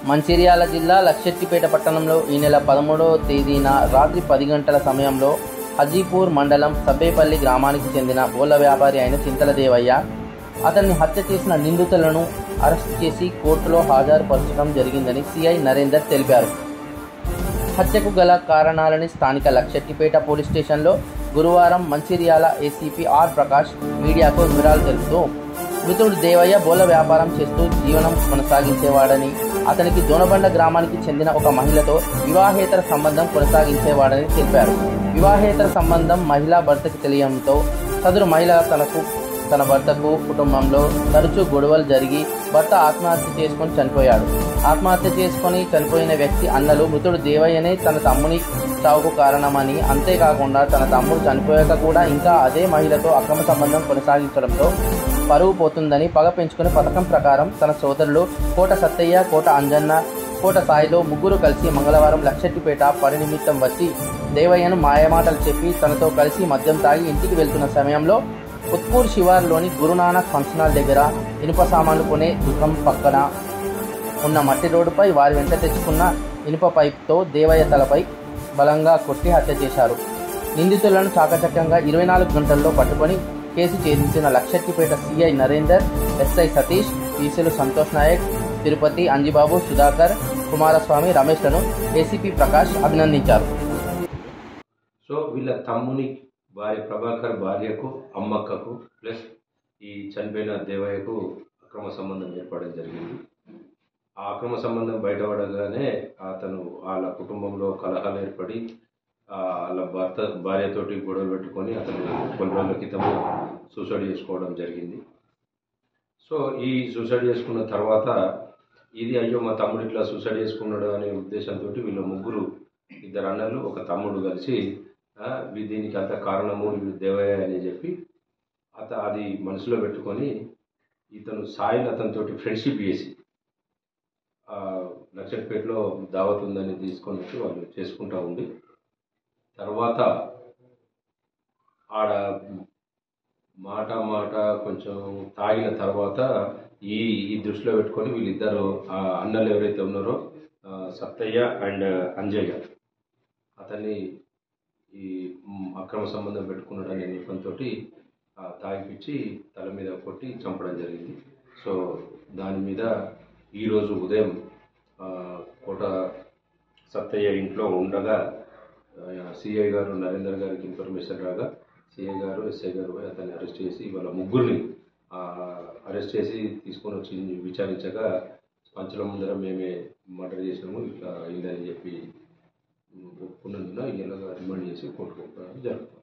మంచిర్యాల జిల్లా లక్షెట్టిపేట పట్టణంలో ఈ నెల 13వ తేదీన రాత్రి 10 గంటల సమయంలో హజీపూర్ మండలం సబ్బేపల్లి గ్రామానికి చెందిన బోళ్ళ వ్యాపారి అయిన చింతల దేవయ్య అతన్ని హత్య చేసిన నిందితులను అరెస్ట్ చేసి కోర్టులో హాజరుపరచడం జరిగిందని సిఐ నరేందర్ తెలిపారు. హత్యకు గల కారణాలని స్థానిక లక్షెట్టిపేట పోలీస్ స్టేషన్లో గురువారం మంచిర్యాల ఏసీపీ ఆర్ ప్రకాష్ మీడియాకు వివరాలు తెలుపుతూ, మృతుడు దేవయ్య బోళ్ళ వ్యాపారం చేస్తూ జీవనం కొనసాగించేవాడని, అతనికి దోనబండ గ్రామానికి చెందిన ఒక మహిళతో వివాహేతర సంబంధం కొనసాగించేవాడని తెలిపారు. వివాహేతర సంబంధం మహిళా భర్తకి తెలియడంతో సదరు మహిళ తన భర్తకు కుటుంబంలో తరచూ గొడవలు జరిగి భర్త ఆత్మహత్య చేసుకొని చనిపోయాడు. ఆత్మహత్య చేసుకొని చనిపోయిన వ్యక్తి అన్నలు మృతుడు దేవయ్యనే తన తమ్ముని చావుకు కారణమని, అంతేకాకుండా తన తమ్ముడు చనిపోయాక కూడా ఇంకా అదే మహిళతో అక్రమ సంబంధం కొనసాగించడంతో పరువు పోతుందని పగ పెంచుకునే పథకం ప్రకారం తన సోదరులు కోట సత్తయ్య, కోట అంజన్న, కోట సాయిలో ముగ్గురు కలిసి మంగళవారం లక్షెట్టిపేట పని నిమిత్తం వచ్చి దేవయ్యను మాయమాటలు చెప్పి తనతో కలిసి మద్యం తాగి ఇంటికి వెళ్తున్న సమయంలో ఉత్పూర్ శివార్లోని గురునానక్ ఫంక్షన్ హాల్ దగ్గర ఇనుప సామాన్లు కొనే దుకాణం పక్కన ఉన్న మట్టి రోడ్డుపై వారి వెంట తెచ్చుకున్న ఇనుప పైప్తో దేవయ్య తలపై బలంగా కొట్టి హత్య చేశారు. నిందితులను చాకచక్యంగా 24 గంటల్లో పట్టుకొని కేసు ఛేదించిన లక్షెట్టిపేట సిఐ నరేందర్, ఎస్ఐ సతీష్, పీసీలు సంతోష్ నాయక్, తిరుపతి, అంజిబాబు, సుధాకర్, కుమారస్వామి, రమేష్లను ఏసీపీ ప్రకాష్ అభినందించారు. సో వీళ్ళ తమ్ముని భార్య ప్రభాకర్ భార్యకు, అమ్మక్కకు ప్లస్ ఈ చనిపోయిన దేవయ్యకు అక్రమ సంబంధం ఏర్పడడం జరిగింది. ఆ అక్రమ సంబంధం బయటపడగానే అతను వాళ్ళ కుటుంబంలో కలహాలు ఏర్పడి వాళ్ళ భార్యతోటి గొడవలు పెట్టుకొని అతను కొన్ని రోజుల క్రితం సూసైడ్ చేసుకోవడం జరిగింది. సో ఈ సూసైడ్ చేసుకున్న తర్వాత ఇది అయ్యో మా తమ్ముడు ఇట్లా సూసైడ్ చేసుకున్నాడు అనే ఉద్దేశంతో వీళ్ళ ముగ్గురు, ఇద్దరు అన్నలు, ఒక తమ్ముడు కలిసి దీనికి అంత కారణము దేవయ్య అని చెప్పి అది మనసులో పెట్టుకొని ఇతను సాయిని అతనితోటి ఫ్రెండ్షిప్ చేసి లక్షెట్టిపేటలో దావత్ ఉందని తీసుకొని వచ్చి వాళ్ళు చేసుకుంటూ ఉంది. తర్వాత ఆడ మాట కొంచెం తాగిన తర్వాత ఈ దృష్టిలో పెట్టుకొని వీళ్ళిద్దరు అన్నలు ఎవరైతే ఉన్నారో సత్తయ్య అండ్ అంజయ్య అతన్ని ఈ అక్రమ సంబంధం పెట్టుకున్నాడనే నెపంతో తాగిపిచ్చి తల మీద కొట్టి చంపడం జరిగింది. సో దాని మీద ఈరోజు ఉదయం కోట సత్తయ్య ఇంట్లో ఉండగా సిఐ గారు నరేందర్ గారికి ఇన్ఫర్మేషన్ రాగా సిఐ గారు, ఎస్ఐ గారు అతన్ని అరెస్ట్ చేసి వాళ్ళ ముగ్గురిని అరెస్ట్ చేసి తీసుకొని వచ్చి విచారించగా పంచుల ముందర మేమే మర్డర్ చేసినాము ఇట్లా అయిందని చెప్పి ఒప్పుకున్నందున ఇలా రిమాండ్ చేసి కోర్టుకు జరుగుతుంది.